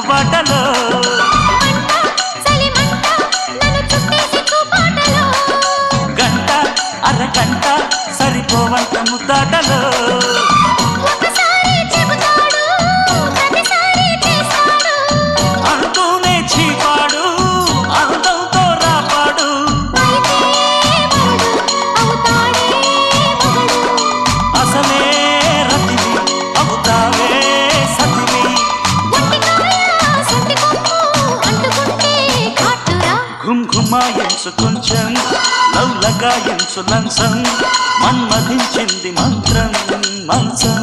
వాటలో గంట అరగంట సరిపోవంత ముద్దాటలో అంటూనే చీపాడు అందంతో రాపాడు అసలే రతివి అవుతావే సతివి ఘుంఘుమాయించు కొంచెం లవ్లగాయించు లంచం మన్మధించింది మంత్రం మంచం